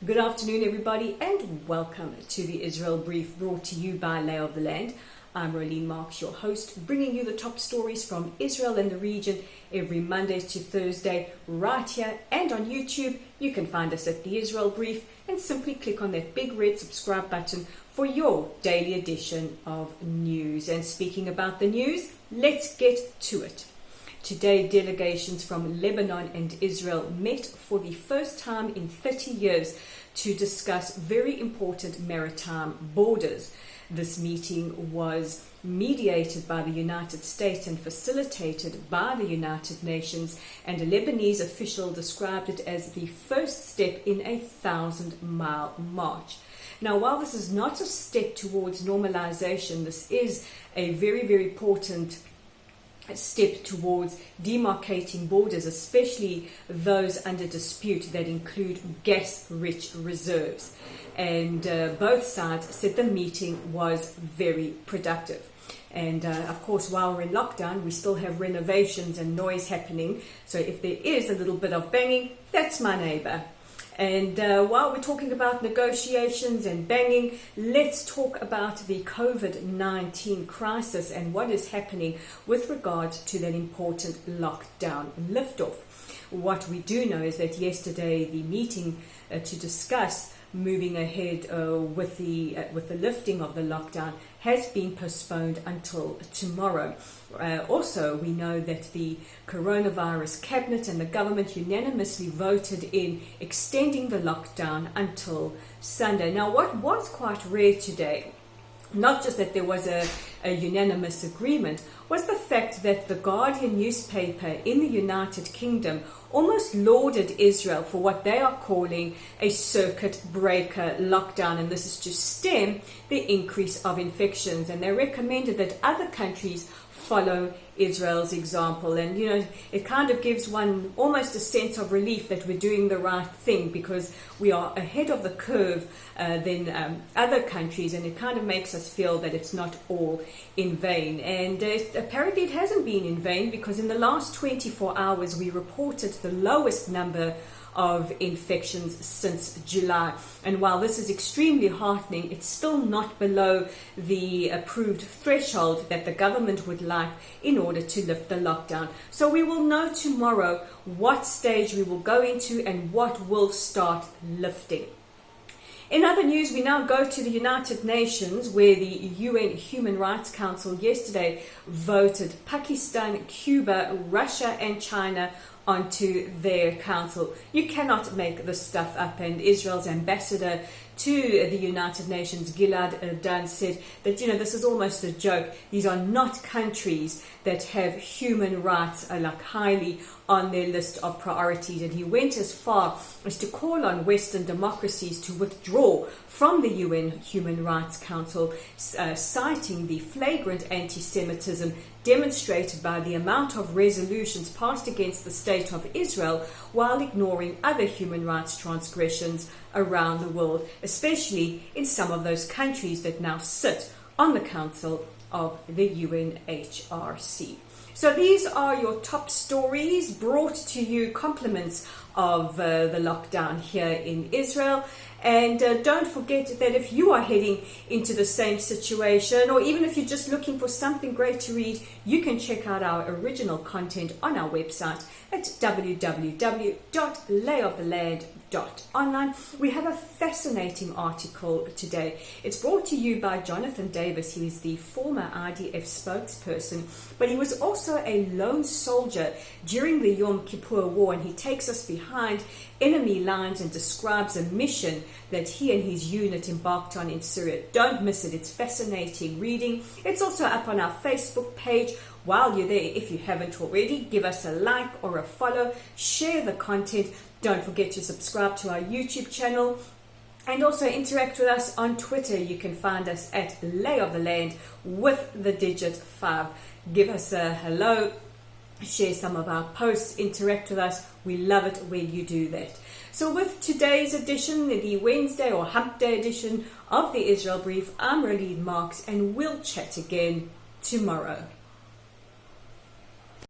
Good afternoon, everybody, and welcome to the Israel Brief, brought to you by Lay of the Land. I'm Rolene Marks, your host, bringing you the top stories from Israel and the region every Monday to Thursday, right here and on YouTube. You can find us at the Israel Brief and simply click on that big red subscribe button for your daily edition of news. And speaking about the news, let's get to it. Today, delegations from Lebanon and Israel met for the first time in 30 years to discuss very important maritime borders. This meeting was mediated by the United States and facilitated by the United Nations, and a Lebanese official described it as the first step in a 1,000-mile march. Now, while this is not a step towards normalization, this is a very, very important step towards demarcating borders, especially those under dispute that include gas-rich reserves. And both sides said the meeting was very productive. And of course, while we're in lockdown, we still have renovations and noise happening. So if there is a little bit of banging, that's my neighbor. And while we're talking about negotiations and banging, let's talk about the COVID-19 crisis and what is happening with regard to that important lockdown liftoff. What we do know is that yesterday the meeting to discuss moving ahead with the lifting of the lockdown has been postponed until tomorrow. Also, we know that the coronavirus cabinet and the government unanimously voted in extending the lockdown until Sunday. Now, what was quite rare today, not just that there was a unanimous agreement, was the fact that the Guardian newspaper in the United Kingdom almost lauded Israel for what they are calling a circuit breaker lockdown, and this is to stem the increase of infections. And they recommended that other countries follow Israel's example. And it kind of gives one almost a sense of relief that we're doing the right thing, because we are ahead of the curve than other countries, and it kind of makes us feel that it's not all in vain. And apparently it hasn't been in vain, because in the last 24 hours we reported the lowest number of infections since July. And while this is extremely heartening, it's still not below the approved threshold that the government would like in order to lift the lockdown. So we will know tomorrow what stage we will go into and what will start lifting. In other news, we now go to the United Nations, where the UN Human Rights Council yesterday voted Pakistan, Cuba, Russia and China onto their council. You cannot make this stuff up, and Israel's ambassador to the United Nations, Gilad Erdan, said that this is almost a joke. These are not countries that have human rights highly on their list of priorities, and he went as far as to call on Western democracies to withdraw from the UN Human Rights Council, citing the flagrant anti-Semitism demonstrated by the amount of resolutions passed against the state of Israel, while ignoring other human rights transgressions around the world, especially in some of those countries that now sit on the Council of the UNHRC. So these are your top stories, brought to you compliments of the lockdown here in Israel. And don't forget that if you are heading into the same situation, or even if you're just looking for something great to read, you can check out our original content on our website at www.layoftheland.online. We have a fascinating article today. It's brought to you by Jonathan Davis. He is the former IDF spokesperson, but he was also a lone soldier during the Yom Kippur War, and he takes us behind enemy lines and describes a mission that he and his unit embarked on in Syria. Don't miss it. It's fascinating reading. It's also up on our Facebook page. While you're there, if you haven't already, give us a like or a follow, share the content. Don't forget to subscribe to our YouTube channel, and also interact with us on Twitter. You can find us at Lay of the Land with the digit 5. Give us a hello, share some of our posts, interact with us. We love it when you do that. So with today's edition, the Wednesday or Hump Day edition of the Israel Brief, I'm Rolene Marks, and we'll chat again tomorrow.